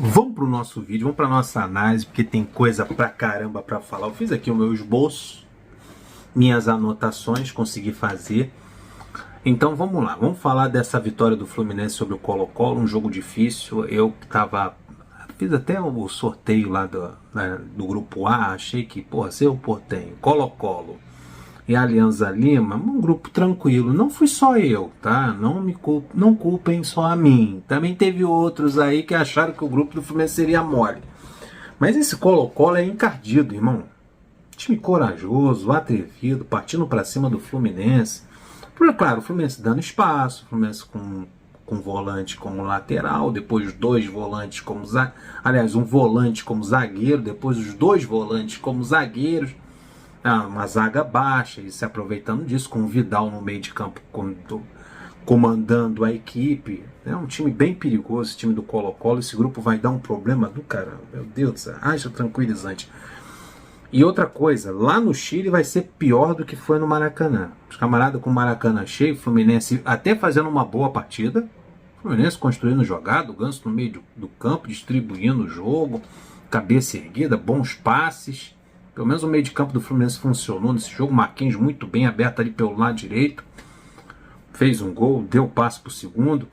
Vamos para o nosso vídeo, vamos para nossa análise, porque tem coisa pra caramba para falar. Eu fiz aqui o meu esboço, minhas anotações, consegui fazer. Então vamos lá, vamos falar dessa vitória do Fluminense sobre o Colo-Colo, um jogo difícil. Fiz até o sorteio lá do grupo A, achei que, se eu tenho Colo-Colo e Alianza Lima, um grupo tranquilo. Não fui só eu, tá? Não culpem só a mim. Também teve outros aí que acharam que o grupo do Fluminense seria mole. Mas esse Colo-Colo é encardido, irmão. Time corajoso, atrevido, partindo para cima do Fluminense. Claro, o Fluminense dando espaço, o Fluminense com volante como lateral, depois dois volantes como um volante como zagueiro, depois os dois volantes como zagueiros. Uma zaga baixa, e se aproveitando disso, com o Vidal no meio de campo comandando a equipe. É um time bem perigoso, esse time do Colo-Colo. Esse grupo vai dar um problema do caramba, meu Deus do céu, acha tranquilizante. E outra coisa, lá no Chile vai ser pior do que foi no Maracanã. Os camaradas com o Maracanã cheio, o Fluminense até fazendo uma boa partida, o Fluminense construindo jogada, o Ganso no meio do campo, distribuindo o jogo, cabeça erguida, bons passes. Pelo menos o meio de campo do Fluminense funcionou nesse jogo. Marquinhos muito bem aberto ali pelo lado direito, fez um gol, deu passe para o segundo.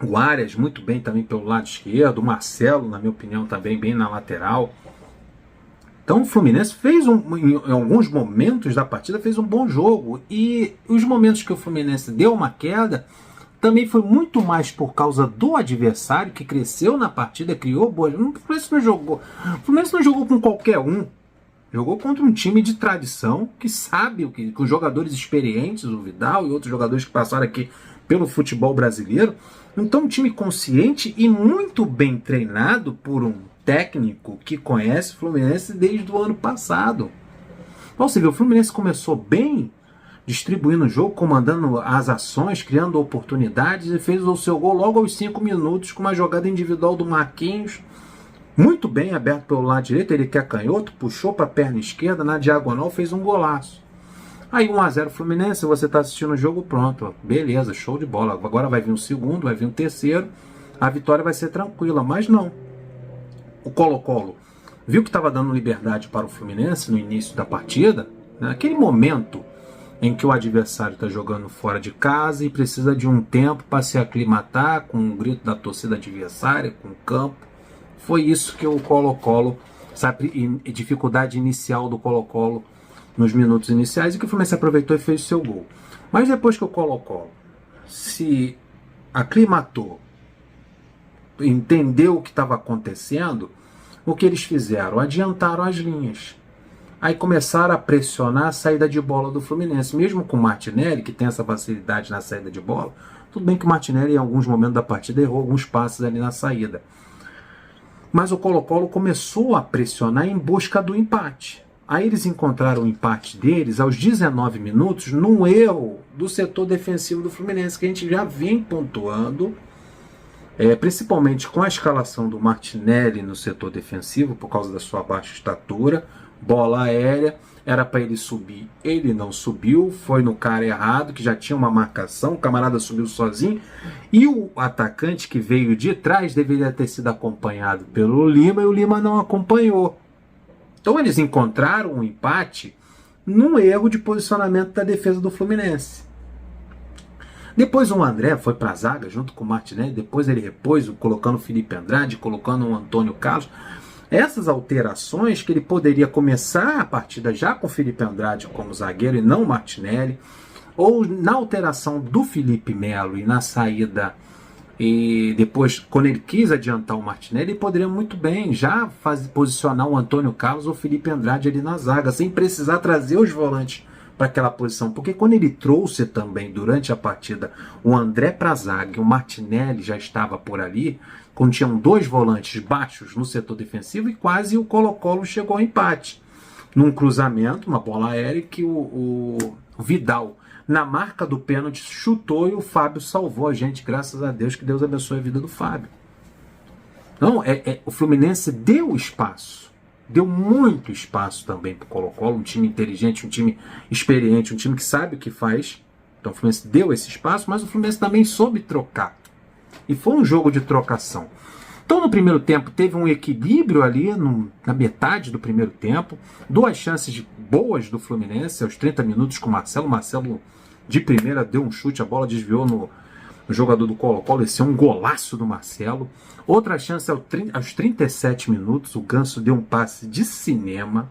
O Arias muito bem também pelo lado esquerdo. O Marcelo, na minha opinião, também bem na lateral. Então o Fluminense fez em alguns momentos da partida, fez um bom jogo. E os momentos que o Fluminense deu uma queda, também foi muito mais por causa do adversário, que cresceu na partida, criou boas. O Fluminense não jogou com qualquer um. Jogou contra um time de tradição, que sabe com jogadores experientes, o Vidal e outros jogadores que passaram aqui pelo futebol brasileiro. Então um time consciente e muito bem treinado por um técnico que conhece o Fluminense desde o ano passado. Então você vê, o Fluminense começou bem, distribuindo o jogo, comandando as ações, criando oportunidades, e fez o seu gol logo aos 5 minutos com uma jogada individual do Marquinhos. Muito bem aberto pelo lado direito, ele que é canhoto, puxou para a perna esquerda, na diagonal, fez um golaço. Aí 1-0 Fluminense, você está assistindo o jogo, pronto, beleza, show de bola. Agora vai vir um segundo, vai vir um terceiro, a vitória vai ser tranquila, mas não. O Colo-Colo viu que estava dando liberdade para o Fluminense no início da partida, naquele momento em que o adversário está jogando fora de casa e precisa de um tempo para se aclimatar com o grito da torcida adversária, com o campo. Foi isso que o Colo-Colo, dificuldade inicial do Colo-Colo nos minutos iniciais, e que o Fluminense aproveitou e fez o seu gol. Mas depois que o Colo-Colo se aclimatou, entendeu o que estava acontecendo, o que eles fizeram? Adiantaram as linhas. Aí começaram a pressionar a saída de bola do Fluminense, mesmo com o Martinelli, que tem essa facilidade na saída de bola. Tudo bem que o Martinelli, em alguns momentos da partida, errou alguns passes ali na saída. Mas o Colo-Colo começou a pressionar em busca do empate. Aí eles encontraram o empate deles aos 19 minutos num erro do setor defensivo do Fluminense, que a gente já vem pontuando, principalmente com a escalação do Martinelli no setor defensivo, por causa da sua baixa estatura. Bola aérea, era para ele subir, ele não subiu, foi no cara errado, que já tinha uma marcação, o camarada subiu sozinho, e o atacante que veio de trás deveria ter sido acompanhado pelo Lima, e o Lima não acompanhou. Então eles encontraram um empate num erro de posicionamento da defesa do Fluminense. Depois o André foi para a zaga junto com o Martinelli, depois ele repôs, colocando o Felipe Andrade, colocando o Antônio Carlos. Essas alterações, que ele poderia começar a partida já com o Felipe Andrade como zagueiro e não o Martinelli, ou na alteração do Felipe Melo e na saída, e depois, quando ele quis adiantar o Martinelli, ele poderia muito bem já posicionar o Antônio Carlos ou o Felipe Andrade ali na zaga, sem precisar trazer os volantes para aquela posição, porque quando ele trouxe também durante a partida o André para a zaga e o Martinelli já estava por ali, quando tinham dois volantes baixos no setor defensivo, e quase o Colo-Colo chegou ao empate num cruzamento, uma bola aérea, que o Vidal, na marca do pênalti, chutou, e o Fábio salvou a gente, graças a Deus, que Deus abençoe a vida do Fábio. Então o Fluminense deu espaço, deu muito espaço também para o Colo-Colo, um time inteligente, um time experiente, um time que sabe o que faz. Então o Fluminense deu esse espaço, mas o Fluminense também soube trocar. E foi um jogo de trocação. Então no primeiro tempo teve um equilíbrio ali na metade do primeiro tempo, 2 chances boas do Fluminense aos 30 minutos com o Marcelo. Marcelo de primeira deu um chute, a bola desviou no jogador do Colo-Colo, esse é um golaço do Marcelo. Outra chance aos 37 minutos, o Ganso deu um passe de cinema.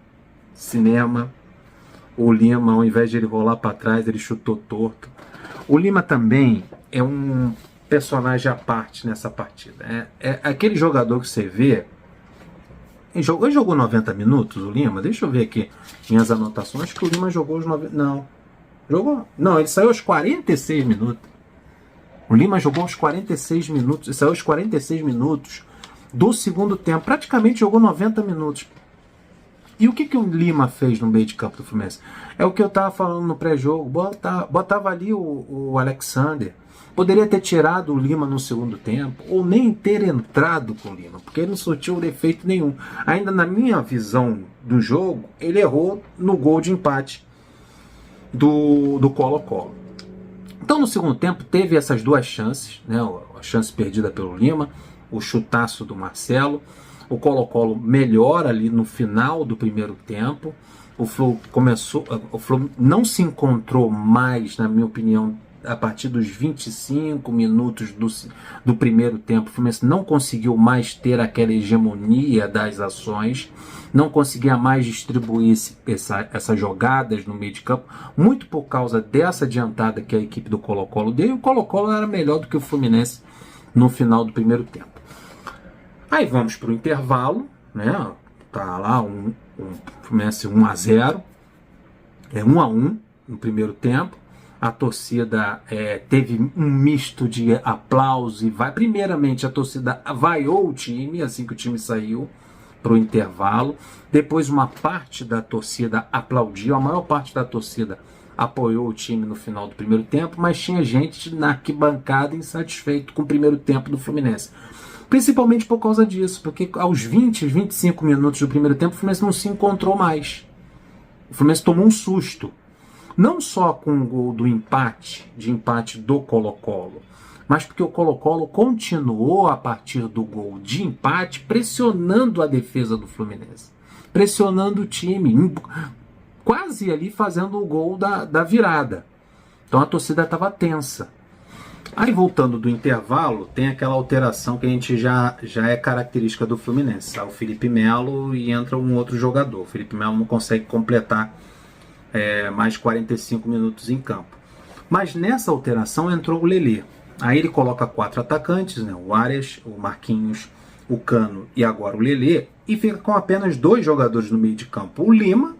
O Lima, ao invés de ele rolar para trás, ele chutou torto. O Lima também é um personagem à parte nessa partida. É aquele jogador que você vê. Ele jogou 90 minutos, o Lima? Deixa eu ver aqui minhas anotações. Acho que o Lima jogou os 90. Não. Jogou? Não, ele saiu aos 46 minutos. O Lima jogou aos 46 minutos. Ele saiu aos 46 minutos do segundo tempo. Praticamente jogou 90 minutos. E o que o Lima fez no meio de campo do Fluminense? É o que eu estava falando no pré-jogo. Botava ali o Alexander. Poderia ter tirado o Lima no segundo tempo, ou nem ter entrado com o Lima, porque ele não surtiu defeito nenhum. Ainda na minha visão do jogo, ele errou no gol de empate do Colo-Colo. Então no segundo tempo teve essas 2 chances, né? A chance perdida pelo Lima, o chutaço do Marcelo. O Colo-Colo melhora ali no final do primeiro tempo. O Flu não se encontrou mais, na minha opinião, a partir dos 25 minutos do primeiro tempo. O Fluminense não conseguiu mais ter aquela hegemonia das ações, não conseguia mais distribuir essas jogadas no meio de campo, muito por causa dessa adiantada que a equipe do Colo-Colo deu. E o Colo-Colo era melhor do que o Fluminense no final do primeiro tempo. Aí vamos para o intervalo, né? Tá lá o Fluminense 1-0, 1-1 no primeiro tempo. A torcida teve um misto de aplauso e primeiramente a torcida vaiou o time assim que o time saiu para o intervalo. Depois uma parte da torcida aplaudiu, a maior parte da torcida apoiou o time no final do primeiro tempo, mas tinha gente na arquibancada insatisfeito com o primeiro tempo do Fluminense. Principalmente por causa disso, porque aos 25 minutos do primeiro tempo o Fluminense não se encontrou mais. O Fluminense tomou um susto. Não só com o gol do empate do Colo-Colo, mas porque o Colo-Colo continuou a partir do gol de empate pressionando a defesa do Fluminense, pressionando o time, quase ali fazendo o gol da virada. Então a torcida estava tensa. Aí voltando do intervalo, tem aquela alteração que a gente já é característica do Fluminense. Sai o Felipe Melo e entra um outro jogador. O Felipe Melo não consegue completar mais 45 minutos em campo. Mas nessa alteração entrou o Lelê. Aí ele coloca 4 atacantes, né? O Arias, o Marquinhos, o Cano e agora o Lelê, e fica com apenas 2 jogadores no meio de campo. O Lima,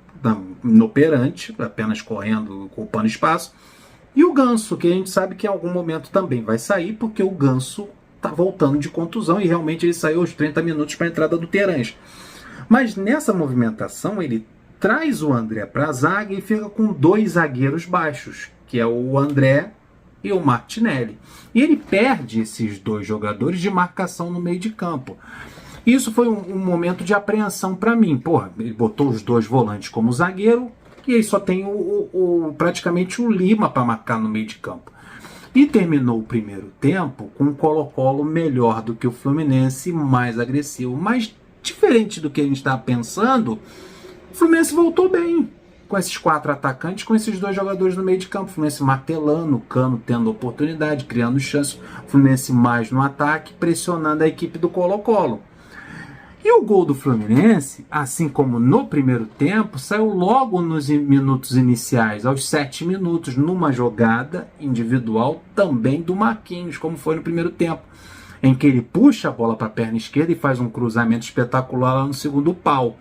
inoperante, apenas correndo, ocupando espaço, e o Ganso, que a gente sabe que em algum momento também vai sair, porque o Ganso está voltando de contusão e realmente ele saiu aos 30 minutos para a entrada do Terãs. Mas nessa movimentação ele traz o André para a zaga e fica com 2 zagueiros baixos, que é o André e o Martinelli. E ele perde esses 2 jogadores de marcação no meio de campo. Isso foi um momento de apreensão para mim. Porra, ele botou os 2 volantes como zagueiro e aí só tem praticamente o Lima para marcar no meio de campo. E terminou o primeiro tempo com o Colo-Colo melhor do que o Fluminense, mais agressivo. Mas diferente do que a gente estava pensando, o Fluminense voltou bem com esses 4 atacantes, com esses 2 jogadores no meio de campo. O Fluminense martelando, o Cano tendo oportunidade, criando chance. O Fluminense mais no ataque, pressionando a equipe do Colo-Colo. E o gol do Fluminense, assim como no primeiro tempo, saiu logo nos minutos iniciais, aos 7 minutos, numa jogada individual também do Marquinhos, como foi no primeiro tempo, em que ele puxa a bola para a perna esquerda e faz um cruzamento espetacular lá no segundo pau.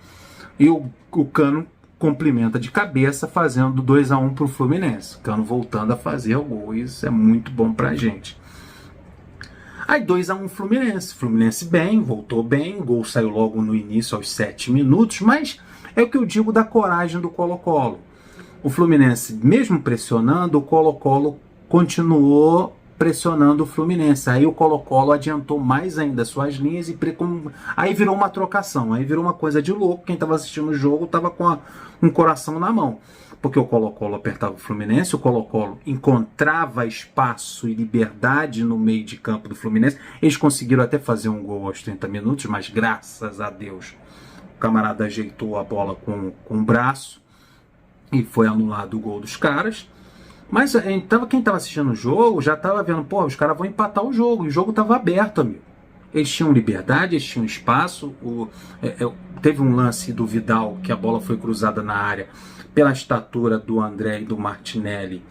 E o Cano complementa de cabeça, fazendo 2-1 para o Fluminense. Cano voltando a fazer o gol, isso é muito bom para a gente. Aí 2-1 Fluminense. Fluminense bem, voltou bem, o gol saiu logo no início aos 7 minutos, mas é o que eu digo da coragem do Colo-Colo. O Fluminense, mesmo pressionando, o Colo-Colo continuou pressionando o Fluminense. Aí o Colo-Colo adiantou mais ainda suas linhas e aí virou uma trocação, aí virou uma coisa de louco. Quem estava assistindo o jogo estava com um coração na mão, porque o Colo-Colo apertava o Fluminense, o Colo-Colo encontrava espaço e liberdade no meio de campo do Fluminense. Eles conseguiram até fazer um gol aos 30 minutos, mas graças a Deus o camarada ajeitou a bola com o braço e foi anulado o gol dos caras. Mas então, quem estava assistindo o jogo já estava vendo, pô, os caras vão empatar o jogo. E o jogo estava aberto, amigo. Eles tinham liberdade, eles tinham espaço. Teve um lance do Vidal, que a bola foi cruzada na área pela estatura do André e do Martinelli.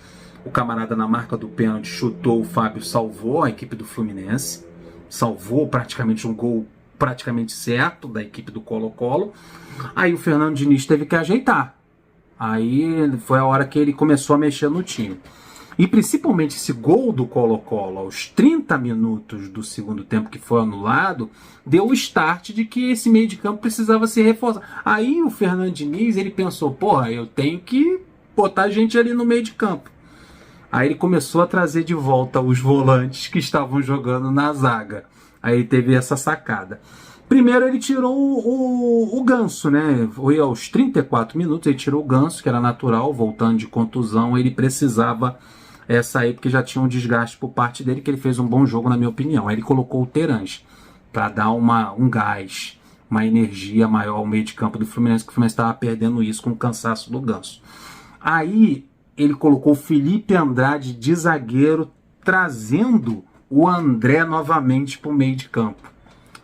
O camarada na marca do pênalti chutou, o Fábio salvou a equipe do Fluminense. Salvou praticamente um gol praticamente certo da equipe do Colo-Colo. Aí o Fernando Diniz teve que ajeitar. Aí foi a hora que ele começou a mexer no time. E principalmente esse gol do Colo-Colo aos 30 minutos do segundo tempo, que foi anulado, deu o start de que esse meio de campo precisava ser reforçado. Aí o Fernando Diniz, ele pensou, porra, eu tenho que botar gente ali no meio de campo. Aí ele começou a trazer de volta os volantes que estavam jogando na zaga. Aí ele teve essa sacada. Primeiro ele tirou o Ganso, né? Foi aos 34 minutos, ele tirou o Ganso, que era natural, voltando de contusão, ele precisava sair, porque já tinha um desgaste por parte dele, que ele fez um bom jogo, na minha opinião. Aí ele colocou o Terãs, para dar um gás, uma energia maior ao meio de campo do Fluminense, que o Fluminense estava perdendo isso com o cansaço do Ganso. Aí ele colocou o Felipe Andrade de zagueiro, trazendo o André novamente para o meio de campo.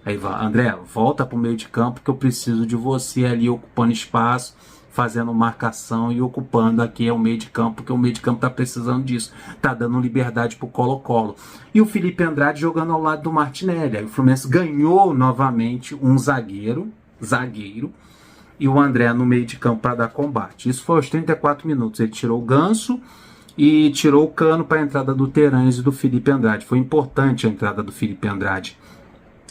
Aí vai, André, volta para o meio de campo que eu preciso de você ali ocupando espaço, fazendo marcação e ocupando aqui o meio de campo, porque o meio de campo está precisando disso. Está dando liberdade para o Colo-Colo. E o Felipe Andrade jogando ao lado do Martinelli. Aí o Fluminense ganhou novamente um zagueiro, e o André no meio de campo para dar combate. Isso foi aos 34 minutos. Ele tirou o Ganso e tirou o Cano para a entrada do Terãs e do Felipe Andrade. Foi importante a entrada do Felipe Andrade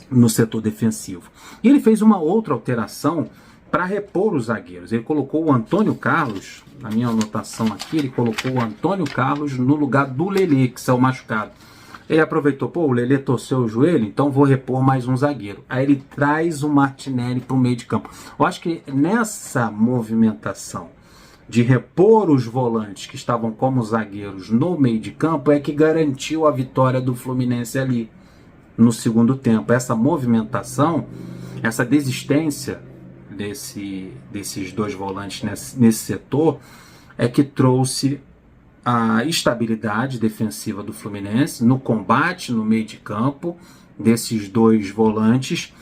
no setor defensivo. E ele fez uma outra alteração para repor os zagueiros. Ele colocou o Antônio Carlos, na minha anotação aqui, ele colocou o Antônio Carlos no lugar do Lelê, que saiu machucado. Ele aproveitou, pô, o Lelê torceu o joelho, então vou repor mais um zagueiro. Aí ele traz o Martinelli para o meio de campo. Eu acho que nessa movimentação de repor os volantes que estavam como zagueiros no meio de campo é que garantiu a vitória do Fluminense ali no segundo tempo. Essa movimentação, essa desistência desses dois volantes nesse setor é que trouxe a estabilidade defensiva do Fluminense no combate no meio de campo desses dois volantes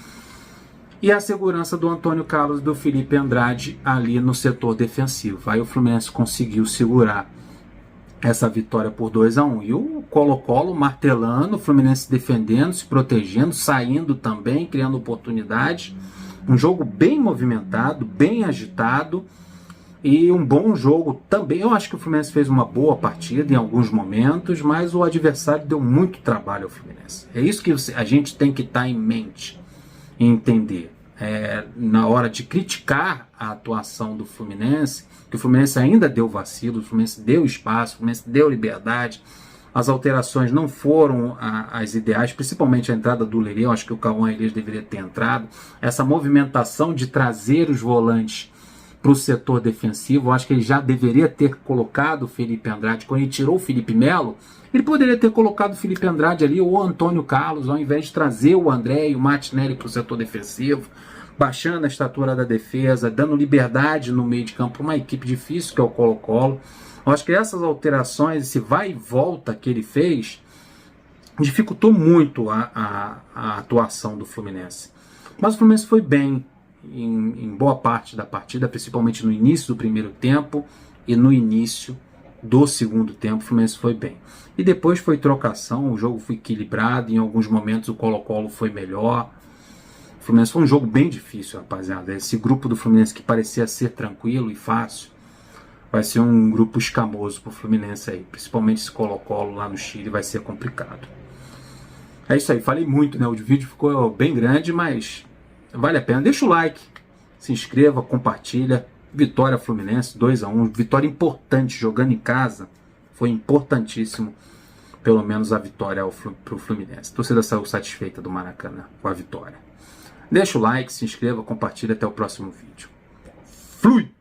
e a segurança do Antônio Carlos e do Felipe Andrade ali no setor defensivo. Aí o Fluminense conseguiu segurar essa vitória por 2-1. E o Colo-Colo martelando, o Fluminense defendendo, se protegendo, saindo também, criando oportunidades. Um jogo bem movimentado, bem agitado e um bom jogo também. Eu acho que o Fluminense fez uma boa partida em alguns momentos, mas o adversário deu muito trabalho ao Fluminense. É isso que a gente tem que estar em mente e entender. Na hora de criticar a atuação do Fluminense, que o Fluminense ainda deu vacilo, o Fluminense deu espaço, o Fluminense deu liberdade, as alterações não foram as ideais, principalmente a entrada do Lelê. Eu acho que o Cauã Elias deveria ter entrado. Essa movimentação de trazer os volantes para o setor defensivo, eu acho que ele já deveria ter colocado o Felipe Andrade. Quando ele tirou o Felipe Melo, ele poderia ter colocado o Felipe Andrade ali, ou o Antônio Carlos, ao invés de trazer o André e o Martinelli para o setor defensivo, baixando a estatura da defesa, dando liberdade no meio de campo para uma equipe difícil que é o Colo-Colo. Eu acho que essas alterações, esse vai e volta que ele fez, dificultou muito a atuação do Fluminense. Mas o Fluminense foi bem em boa parte da partida, principalmente no início do primeiro tempo e no início do segundo tempo. O Fluminense foi bem. E depois foi trocação, o jogo foi equilibrado, em alguns momentos o Colo-Colo foi melhor. O Fluminense foi um jogo bem difícil, rapaziada. Esse grupo do Fluminense que parecia ser tranquilo e fácil, vai ser um grupo escamoso pro Fluminense aí. Principalmente esse Colo-Colo lá no Chile vai ser complicado. É isso aí, falei muito, né? O vídeo ficou bem grande, mas vale a pena. Deixa o like, se inscreva, compartilha. Vitória Fluminense, 2-1. Vitória importante, jogando em casa. Foi importantíssimo pelo menos a vitória para o Fluminense. A torcida saiu satisfeita do Maracanã com a vitória. Deixa o like, se inscreva, compartilhe, até o próximo vídeo. Flui!